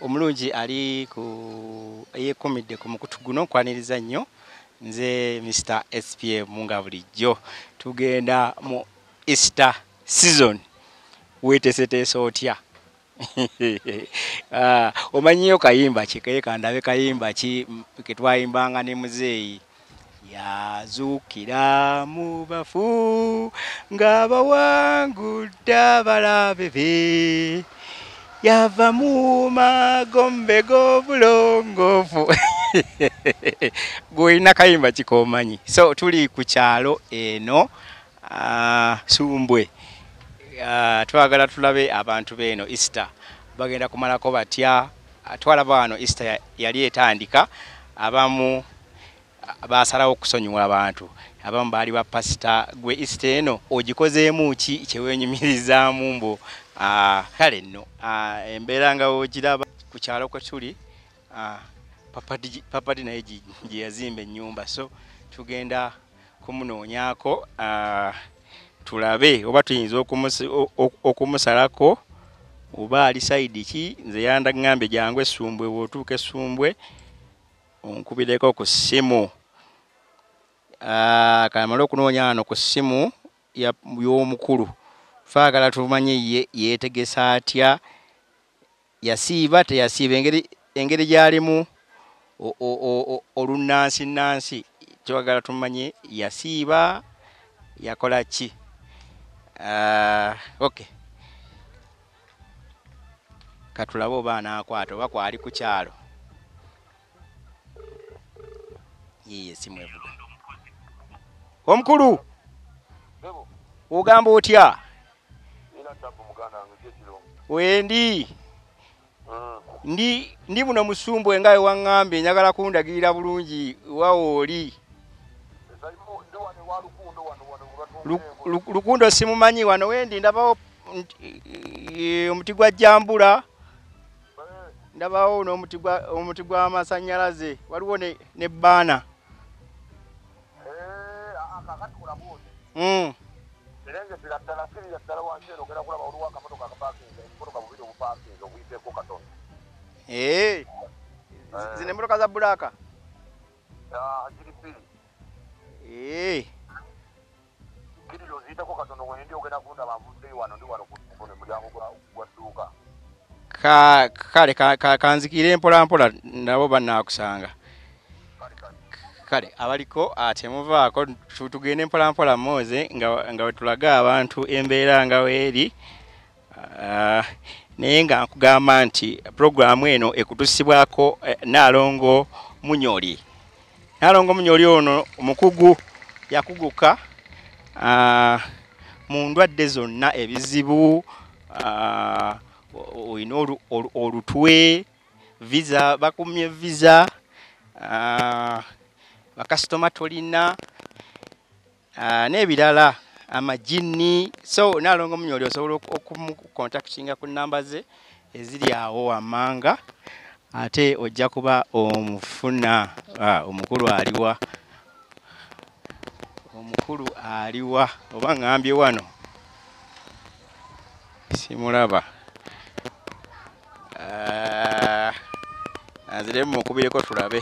omulungi ali ku yekomidde ku mukutu guno kwaniriza nnyo nze Mr. SPM nga bulijjo tugenda mu Easter season weteseteese otya omanyiyo kayimba kikeeka ndabe kayimba ki ketwayimbanga ne muzeeyi yazuukira mu bafu ng'abawangudde abalabe be yava mu magombe g'obulongoofu gwolina kayimba kikomanyi. So tuli ku kyalo eno Sumbwe twagala tulabe abantu b'eno Easter bagenda kumalako batya. Twalaba wano Easter yali etandika abamu basalawo okusonyiwa abantu abamu baali ba pasita gwe Easter eno ogikozeemu ki kyeweenyumirizaamu mbo kale nno embeera nga ogiraba ku kyalo kwe tuli papadi naye gye yazimba ennyumba so tugenda kumunoonyako tulabe oba tuyinza okumusalako oba ali sayidi ki. Nze yandaŋŋambye jangu Essumbwe bw'otuuka Essumbwe onkubireko ku ssimu kamala okunoonya wano ku ssimu y'omukulu faagala tumanye ye yeetegesa atya yasiiba teyasiiba engeri gy'alimu olunnansi twagala tumanye yasiiba yakola ki. Okay katulabe oba anaakwata oba kwali ku kyalo yiye simu evuga. Omukulu ogamba otya? Wendi ndi muno Musumbwe nga wewaŋŋambye njagala kundagirira bulungi wawo oli Lukundo simumanyi wano wendi ndabawo omuti gwa jambula ndabawo n'omuti gw'amasannyalaze waliwo ne bbaana zino emmotoka za bbulaaka kale kanzikire mpola mpola nabo bannaakusanga kale abaliko temuvaako tugende mpola mpola Moze nga wetulaga abantu embeera nga weeri naye nga nkugamba nti programu eno ekutusibwako Nalongo Munyoli. Nalongo Munyoli ono omukugu yakuguka mu ndwadde zonna ebizibu olina olutwe visa bakumye visa bakasitoma tolina n'ebirala amajini. So Nalongo Munyoli osobola okumukontaktinga ku namba ze eziri awo wammanga ate ojja kuba omufuna. Omukulu aliwa oba ŋŋambye wano simulaba aziremu mukubireko tulabe.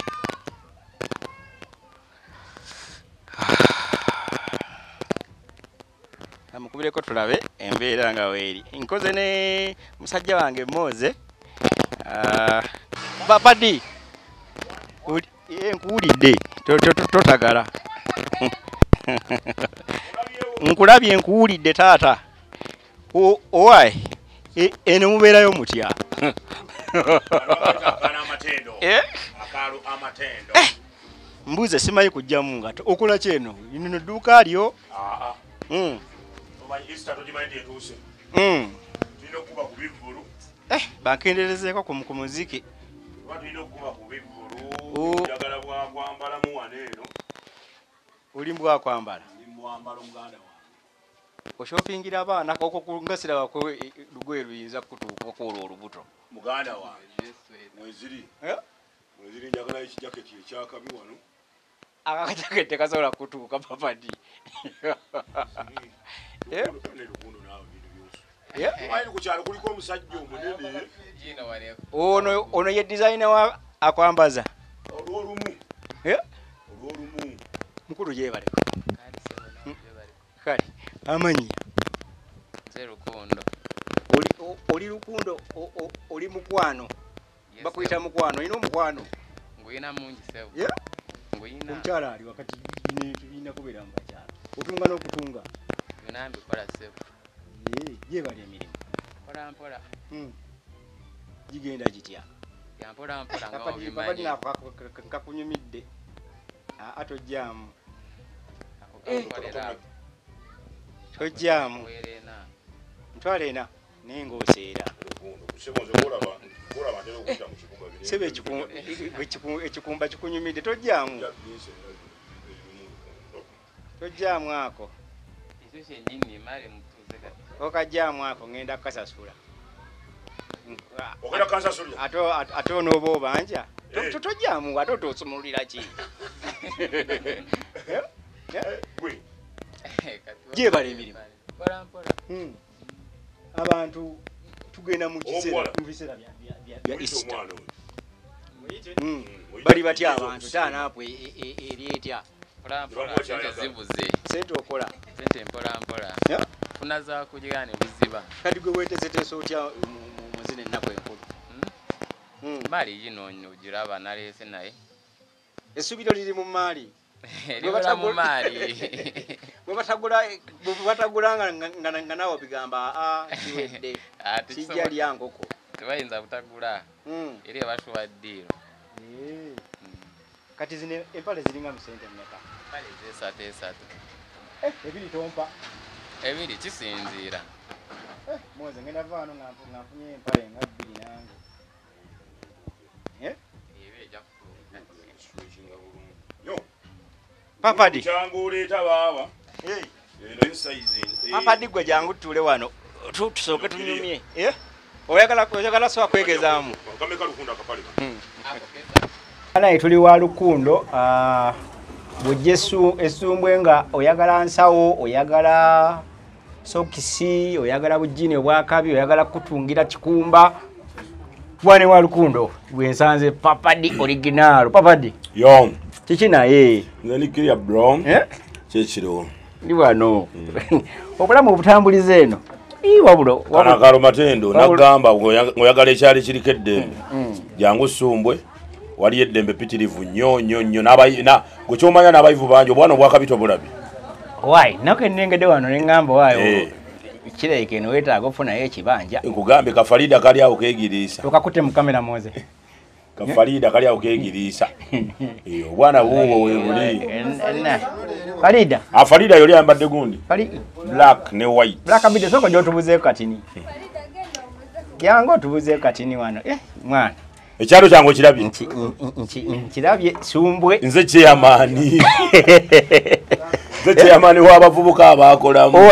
Mukubireko tulabe embeera nga weeri. Nkoze ne musajja wange Moze Papadi nkuwulidde totagala nkulabye nkuwulidde taata owaayi eno mubeerayo mutya? Mbuuze simanyi kujjamu nga okola kyeno lino edduuka lyo bankenderezeeko ku muziki oli mbwakwambala oshopingira abaana ngasirabako lugoye luyinza kutuukako olwo olubuto muganda wange mweziri njagala ekijaketi ekyakabi wano akajaketi tekasobola kutuuka Papadi Wali kukyalo kuliko omusajja omunene. Ono ye designer wa akwambaza. Olwolumu. Olwolumu. Mukulu yebale. Kale amanyi. Nze Lukundo. Oli Lukundo oli mukwano. Bakuyita mukwano, ino mukwano. Nguyina mungi sebu. Nguyina. Omukyala ali wakati tulina kubeera mu bakyala. Otunga n'okutunga. Yonambi kola sebu. Yebale emirimu. Mpola. Gigenda gitya. Ya mpola nga obimanyi. Kakunyumidde. Atojjaamu. Tojjaamu. Ntwale ena naye ng'oseera. Sebe ekikumba kikunyumidde tojjaamu. Tojjaamu ako. Okajjaamu ako ngenda kukasasula. Ogenda kansasula. Ate onooba obanja. Tojjaamu ate otosumululira ki? Gyebala emirimu. Abantu tugenda mu biseera bya Easter. Bali batya abantu taanaapu eryetya. Sente okola. Sente mpola. Funa za kulya ne buziba. Kati gwe weeteeseteese otya mu zino ennaku enkulu? Mali yino giraba naleese naye. Essubiro liri mu maali. Libala mu maali. Bwe batagula nga naawe bigamba kiwedde. Kijja lya nkoko. Tebayinza butagula. Eri abashuwa ddiiro. Kati zino empale ziringa mu sente mmeka? Empale esatu. Ebiri tompa. Ebiri kisinziira. Moze ngenda vaano nga nfunye empale nga bbiri nange. Papadi. Jangu leeta baba. Eno size. Papadi gwe jangu tuule wano. Tusooke tunyumye. Oyagala swa kwegezaamu. Kameka Lukunda akapale. Naye tuli wa Lukundo. Bujjesu esumbwe nga oyagala nsawo, oyagala sokisi, oyagala bujjini obwakabi, oyagala kutungira kikumba. Wane wa Lukundo bwensanze Papadi original. Papadi. Yo. Kiki naye? Nani kiriya bro. Kyekiro. Ndi wano. Obulamu obutambuliza eno. Wabulo. Kanakalo matendo nagamba ngoyagala ekyali kirikeddembe. Jangu sumbwe. Wali eddembe pitirivu nnyo n'abayina gokyomanya n'abayivu banjo bwana obwakabito bulabi. Why? Nako nengede wano nengamba wayo. Kireke eno weetaaga okufunayo ekibanja. Nkugambe Kafalida kali awo keegiriisa. Tukakute mu kamera moze. Kafalida kali awo keegiriisa. Obwana buubwo we buli. Falida. Falida yoli ayambadde gundi. Black ne white. Black abide soko gy'otubuzeeko katini. Yango otubuzeeko katini wano. Mwana. Ekyalo kyange kirabye. Kirabye sumbwe. Nze kyeyamaani. Nze kyeyamaani w'abavubuka abaakolamu.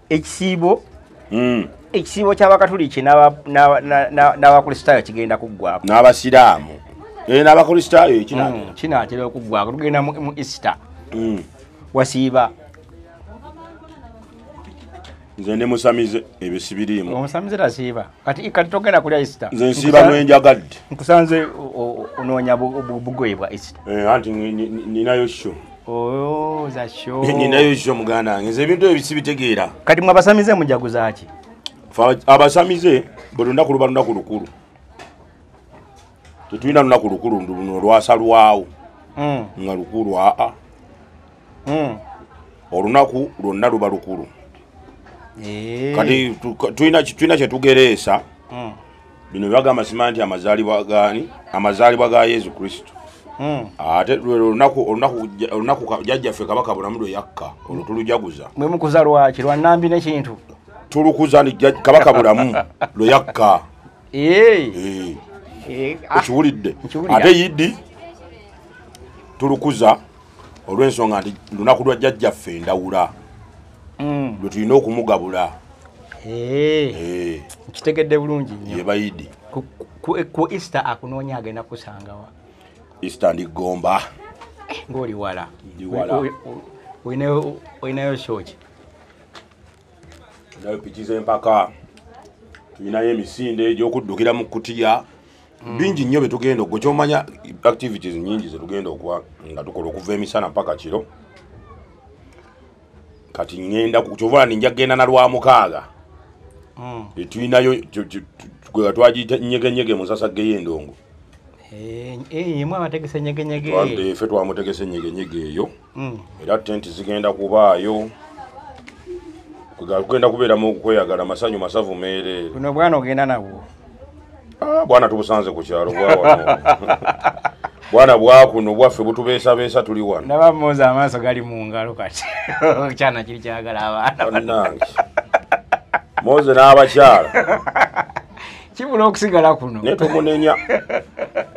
Ekisiibo. Ekisiibo ky'abakatuliki n'abakristaayo kigenda kuggwako. N'abasiraamu. N'abakristaayo kinaatera okuggwako. Tugenda mu Easter. Wasiiba. Nze ne musamize ebyo sibiriimu. Omusamize tasiiba. Kati togenda kulya Easter. Nze nsiiba n'enjagadde. Nkusanze onoonya bugoye bwa Easter. Anti ninayo sho. Za sho. Ninayo sho muganda wange. Nze ebintu ebyo sibitegeera. Kati mwe abasamize mujaguza ki? Abasamize buli lunaku luba lunaku lukulu. Tetulina lunaku lukulu luno lwasalwawo. Nga lukulu olunaku lwonna luba lukulu. Kati tulina kyetugereesa. Bino byagamba simanti amazaalibwa ga Yesu Kristo. Ate olunaku jjajjaffe Kabaka Bulamu lwe yakka olwo tulujaguza. Mwe mukuza lwaki lwa Nambi n'ekintu? Tulukuza Kabaka Bulamu lwe yakka. Okiwulidde? Ate Yiddi tulukuza olw'ensonga nti lunaku lwa jjajjaffe Ndawula. Lwe tulina okumugabula. Kitegedde bulungi nnyo. Ye Bayidi. Ku Easter akunoonya agenda kusangawa? Easter ndi Gomba. Ng'oli wala. Ndi wala. Oyinayo shoki? nayo piki z'empaka tulinayo emisinde egy'okuddukira mu kutiya bingi nnyo betugenda ogwo kyomanya activities nyingi zetugenda okuba nga tukola okuva emisana mpaka kiro kati ngenda kukyovula ninja genda na lwa mukaaga tulinayo twagiyita nyegenyege musasage y'endongo yemwe abategese nyegenyege ffe twamutegese nyegenyege eyo era tenti zigenda kubaayo kugenda kubeera mu kweyagala masanyu masavu meerere kuno bwana ogenda nabwo bwana tubusanze ku kyalo bwawano bwana bwakuno bwaffe butubeesabeesa tuli wano nabamuuza amaaso gali mu ngalo kati kyana kiri kyagala abaana nange moze n'abakyala kibula okusigala kuno naye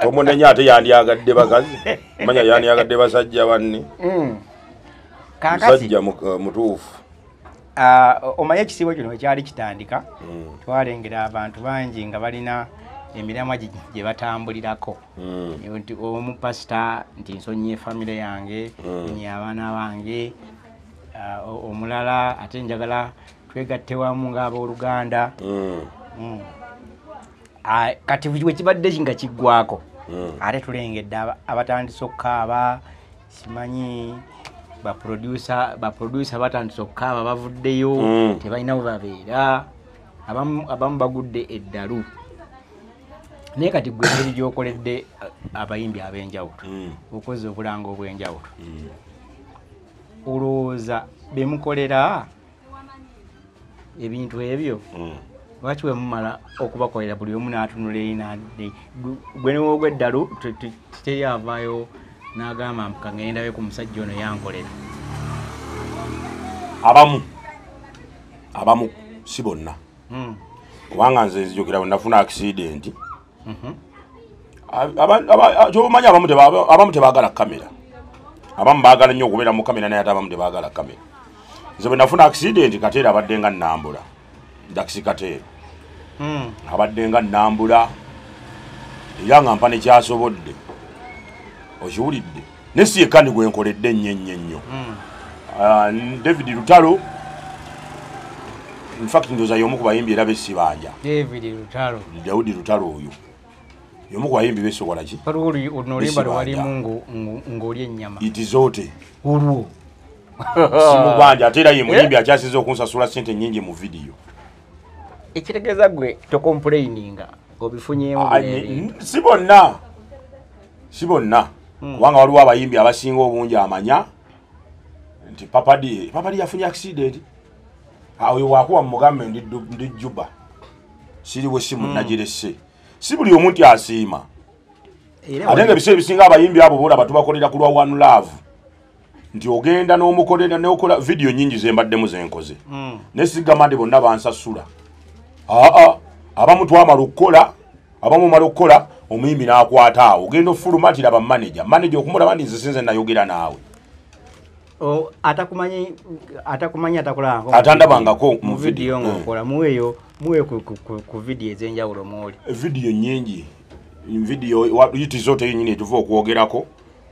tomunenya ate yandyagadde bakazi manya yandyagadde basajja banne musajja mutuufu omanye ekisiibo kino ekyali kitandika twalengera abantu bangi nga balina emiramwa gye batambulirako nti omupasita nti nsonyiye famire yange nsonyiye abaana bange omulala ate njagala twegatte wamu ng'abooluganda kati wekibadde nga kiggwako ate tulengedde abatandise okukaaba simanyi baproducer batandise okukaaba bavuddeyo tebalina bwe babeera abamu bagudde eddalu naye kati gwe engeri gyokoledde abayimbi ab'enjawulo okoze obulanga obw'enjawulo olowooza bemukolera ebintu ebyo lwaki wemumala okubakolera buli omu n'atunula erinadde gwe niwogw'eddalu teyavaayo n'agamba kangendawe ku musajja ono yankolera abamu si bonna kubanga nze nzijukira bwe nafuna accident kyobumanyi abamu tebaagala kamera abamu baagala nnyo okubeera mu kamera naye ate abamu tebaagala kamera nze bwe nafuna accident Kateera abadde nga nnambula Daxi Kateera abadde nga nnambula era nga mpa nekyasobodde okiwulidde ne si yekka gwe nkoledde nnyo David Lutalo in fact ndoza y'omu ku bayimbi era besibanja Daudi Lutalo oyo y'omu ku bayimbi besobola ki onolimba lwalimu ng'oli ennyama itizote olwo simubanja ate era ye muyimbi akyasiza okunsasula ssente nnyingi mu vidiyo ekitegeeza gwe tocomplaininga obifunyemu si bonna kubanga waliwo abayimbi abasinga obungi amanya nti papadi yafunye accident awo wakuwa mugambe ndi Juba siriwe simu nagirese si buli omuntu asiima ate nga ebiseera ebisinga abayimbi abo boolaba tubakolera ku lwa One Love nti ogenda n'omukolera neokola vidiyo nyingi zembaddemu zenkoze ne sigamande bonna bansasula abamu twamala okukola omuyimbi n'akwata awo ogenda ofulumatira bamanager okumulaba ndi nze sinze nayogera naawe atakumanyi atakulabako atandabangako mu vidiyo ng'okola muwe ku vidiyo ez'enjawulo mwoli vidiyo nyingi vidiyo yiti zote yennyini etuva okwogerako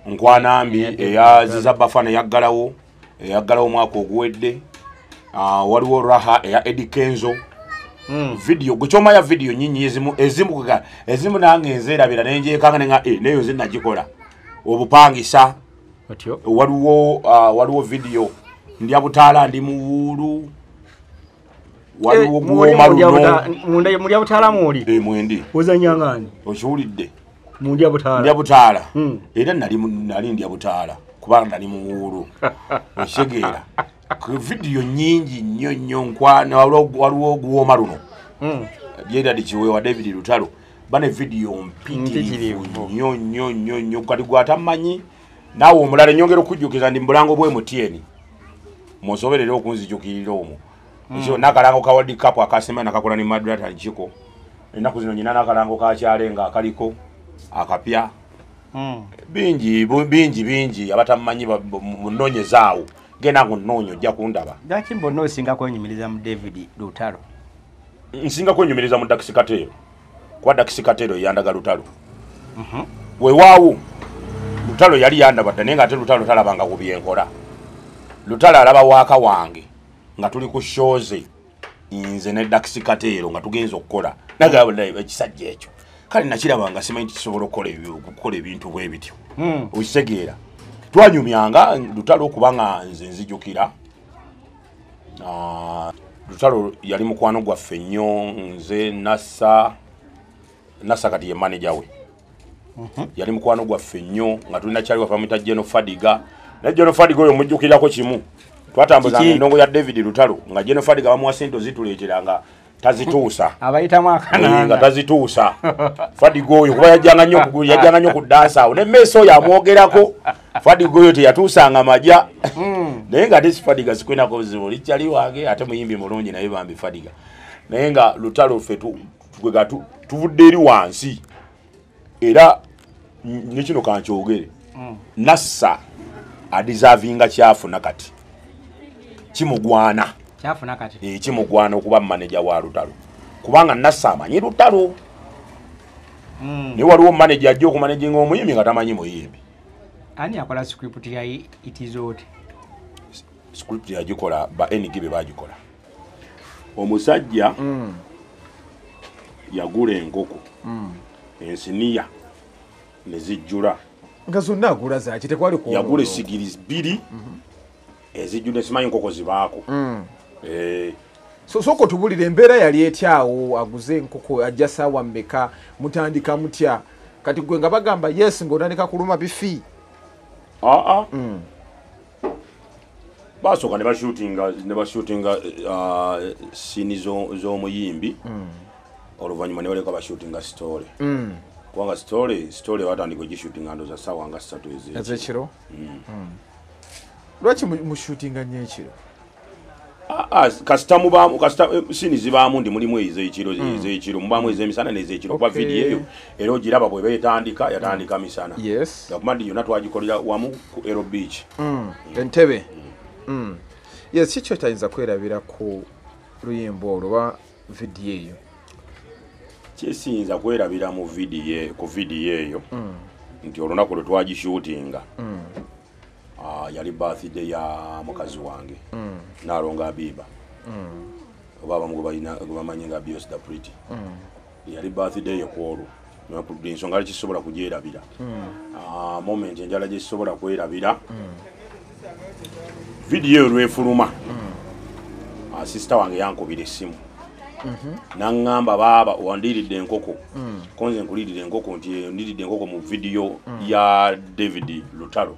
nkwanambi eyaziza bafana eyaggalawo omwaka oguwedde waliwo raha eya Eddie Kenzo vidiyo gwekyomanya vidiyo nyinyi ezimu nange nzeerabira nenjeekanga nenga neyo nze nagikola obupangisa waliwo vidiyo ndya butaala ndi muwuulu waliwo mundya butaala mwoli mwendi ozanyangani okiwulidde ndya butaala era nali ndya butaala kubanga nali muwuulu osegeera vidiyo nyingi nnyo nkwana waliwo oguwooma luno byeradi kiweewa David Lutalo bane vidiyo mpitirivu nnyo kati gwatamanyi naawe omulala enyongera okujjukiza ndi mubulango bwe MTN musoberere okunzijukirira omwo ekyo nakalango ka World Cup akasema nakakola ni Madrata njiko ennaku zino nyina nakalango ka kyalenga akaliko akapya bingi abatamanyi munonyezaawo gena kunnoonya ojja kundaba lwaki mbonna osinga kwenyumiriza mu David Lutalo nsinga kwenyumiriza mu Daxi Kateera kuba Daxi Kateera yandaga Lutalo weewaawo Lutalo yali yandabadde naye nga ate Lutalo talabanga ku byenkola Lutalo alaba waaka wange nga tuli ku shoze nze ne Dax Katero nga tugenza okukola nagaba ekisajja ekyo kale nakiraba nga simanyi kisobola okukola ebintu bwe bityo okitegeera twanyumyanga Lutalo kubanga nze nzijukira Lutalo yali mukwano gwaffe nnyo nze Naffa kati ye manager we yali mukwano gwaffe nnyo nga tulina kyali wafamita General Fadiga ne General Fadiga oyo mujjukirako kimu twatambuzanga endongo ya David Lutalo nga General Fadiga bamuwa sente zituleeteranga tazituusa abayitamu akananga nga tazituusa Fadiga oyo kuba yajjanga nnyo ku dansa awo ne Meso oyo amwogerako Fadiga oyo teyatuusanga majja naye nga ate Fadiga sikwinako buzibu likyali wange ate muyimbi mulungi naye bambi Fadiga naye nga Lutalo ffe tuvudde eri wansi era nekino kankyogere Naffa adizavinga kyafuna kati kimugwana kimugwana okuba manager wa Lutalo kubanga Naffa amanyi Lutalo naye waliwo manager ajja okumanaginga omuyimbi nga tamanyi muyimbi ani akola script ya itizote script yagikola ba NGB bagikola omusajja yagula enkoko ensiniya nezijjula nga zonna agula zaki tekwali ku yagula esigiri bbiri ezijjula simanyi enkoko zibaako soko tubulira embeera yali etyawo aguze enkoko ajja saawa mmeka mutandika mutya kati gwe nga bagamba yes ng'otandika kuluma bifi basooka ne bashutinga sini z'omuyimbi oluvannyuma ne baleka bashutinga story kubanga story batandika ogishootinga ndoza ssaawa nga 3 ezekiro lwaki mushutinga nnyo ekiro kasita sini zibaamu ndi mulimu ez'ekiro mubaamu ez'emisana n'ez'ekiro kuba vidiyo eyo era ogiraba bwe beetandika yatandika misana gakumandi yonna twagikolera wamu ku Ero Beach entebe yes kikyo tayinza kwerabira ku luyimbo olwo oba vidiyo eyo kyesiyinza kwerabira ku vidiyo eyo nti olunaku lwe twagishootinga yali birthday ya mukazi wange Nalonga Abiba oba abamu gwe bamanyi nga Bios the Pretty yali birthday ye kwolwo ensonga ali kisobola kugyerabira moment enjala gyekisobola kwerabira vidiyo lwefuluma sister wange yankubira essimu naŋŋamba baaba wandiridde enkoko konze nkuliridde enkoko nti ndiridde enkoko mu vidiyo ya David Lutalo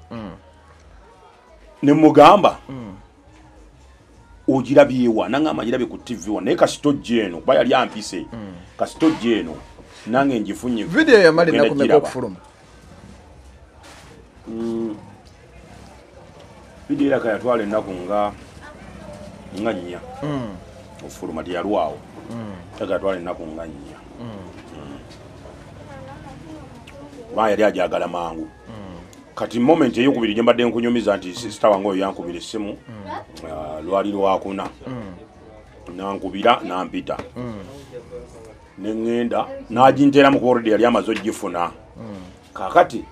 ne mugamba ogirabyewa naŋŋamba girabye ku TV wa naye kasitojje eno kuba yali ampise kasitojje eno nange ngifunye vidiyo yamali nakumeka okufuluma vidiyo eraka yatwala ennaku nga nnya ofuluma teyalwawo taka yatwala ennaku nga nnya kubanga yali ajagala mangu kati moment eyokubiri gye mbadde nkunyumiza nti sister wange oyo yankubira essimu lwali lwakuna nankubira nampita neŋŋenda n'aginteera mu korodi yali amaze ogifuna kakati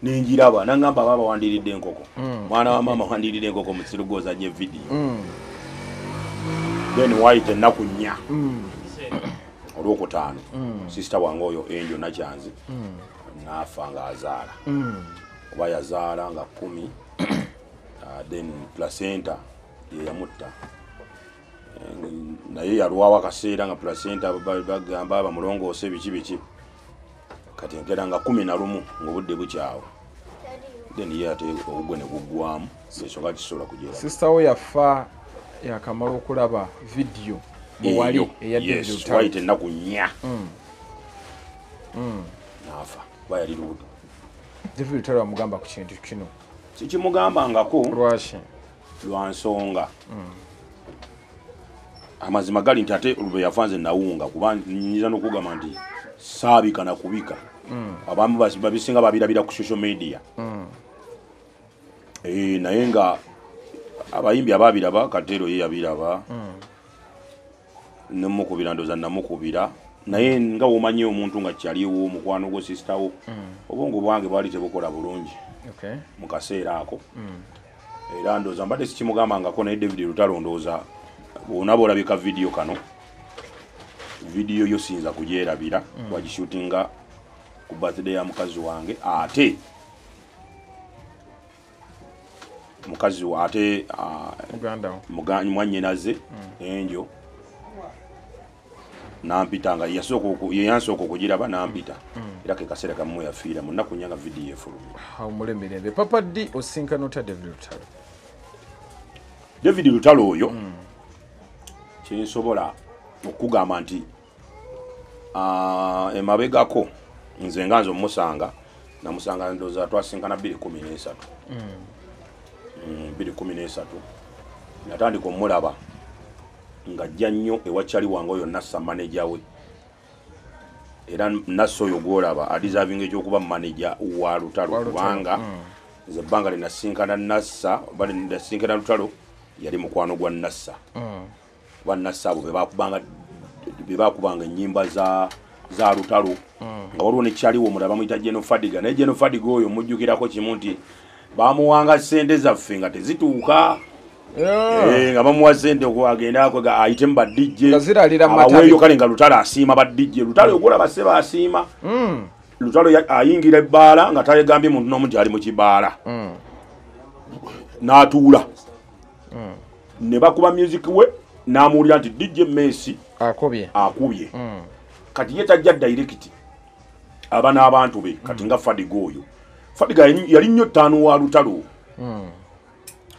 ninjiraba naŋŋamba baaba wandiridde enkoko mwana wa maama wandiridde enkoko mu kirugoza nye vidiyo then wayita ennaku nnya olwokutaano sister wange oyo enjo nakyanzi Naffa nga azaala kuba yazaala nga 10 then placenta ye yamutta naye yalwawo akaseera nga placenta bagamba bamulongoose biki kati nkera nga 11 ng'obudde bukyawo then ye ate obugwe ne buggwamu ensonga kisobola kugyera sister we yafa yakamala okulaba vidiyo muwali eyadde wayita ennaku nnya Naffa kuba yali lubuto David Lutalo amugamba ku kintu kino kikimugambangako lwaki lwa nsonga amazima gali nti ate lwe yafanze nawunga kuba nyiza n'okugamba nti saabika na kubika abamu babisinga babirabira ku social media naye nga abayimbi ababiraba Katero ye yabiraba nemukubira ndoza namukubira naye nga womanyi omuntu nga kyaliwo mukwano gwo sister wo obongo bwange bwali tebukola bulungi mu kaseera ako era ndoza mbadde sikimugambangako naye David Lutalo ndooza onaba olabika video kano video yo siyinza kugyerabira wagishootinga ku birthday ya mukazi wange ate mukazi wa ate mwannyinaze enjo nampita nga yansooka okugiraba nampita era ke kaseera kamu yafiira mu nnaku nyanga video efulumira omulemberembe Papa D osinkana otya David Lutalo oyo kyensobola okugamba nti emabegako nze nga nze omusanga namusanga ndoza twasinkana 2013 2013 natandika omulaba ng'ajja nnyo ewachali wange oyo Nassa manager we era Nassa oyo gwolaba adeserving ekyokuba manager wa Lutalo kubanga nze ebbanga linasinkana Nassa bali nasinkana Lutalo yali mukwano gwa Nassa ba Nassa abo bebakubanga ennyimba za Lutalo nga waliwo nekyaliwo omulala bamuyita Jeno Fadiga naye Jeno Fadiga oyo mujjukirako kimu nti bamuwanga ssente zaffe nga tezituuka nga bamuwa ssente okagenda ayite mu badijje aweeyo kale nga Lutalo asiima badijje Lutalo ogulaba sseba asiima Lutalo ayingira ebbaala nga tayegambye muntu n'omu nti ali mu kibaala n'atuula ne bakuba music we n'amuwulira nti DJ Messi akubye kati ye tajja direct aba n'abantu be kati nga Fadiga oyo Fadiga yali nnyo ttaano wa Lutalo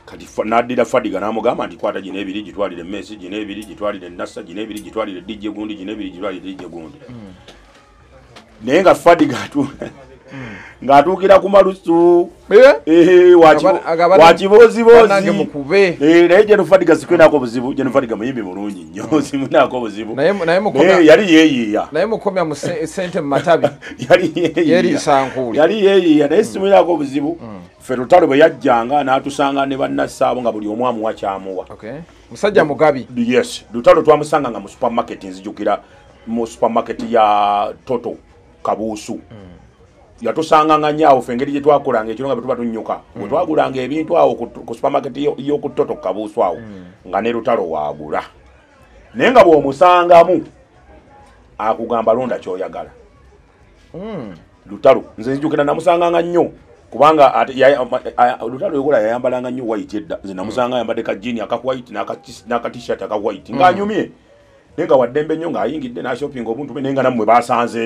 kati n'addira Fadiga n'amugamba nti kwata gino ebiri gitwalire Messi gino ebiri gitwalire Nassa gino ebiri gitwalire DJ gundi gino ebiri gitwalire DJ gundi naye nga Fadiga ng'atuukira ku malusu wakibozibozi naye Jeno Fadiga sikwenako buzibu Jeno Fadiga muyimbi mulungi nnyo simunako buzibu yali yeeyiiya naye mukomya mu sente mu matabi yali yeeyiiya naye simunako buzibu ffe Lutalo bwe yajjanga n'atusanga ne bannassa abo nga buli omu amuwa kyamuwa musajja mugabi yes Lutalo twamusanga nga mu supermarket nzijukira mu supermarket ya Toto Kabuusu yatusanga nga nyaawo ffe engeri gye twakolanga ekiro nga bwe tuba tunnyuka bwe twagulanga ebintu awo ku supermarket y'oku Toto Kabuusu awo nga ne Lutalo waagula naye nga bw'omusangamu akugamba londa ky'oyagala Lutalo nze nzijukira namusanganga nnyo kubanga Lutalo yokola yayambalanga nnyo white edda nze namusanga ayambadde ka jeans aka white n'aka t-shirt aka white ng'anyumye naye nga waddembe nnyo ng'ayingidde n'ashopping obuntu bwe naye nga nammwe baasanze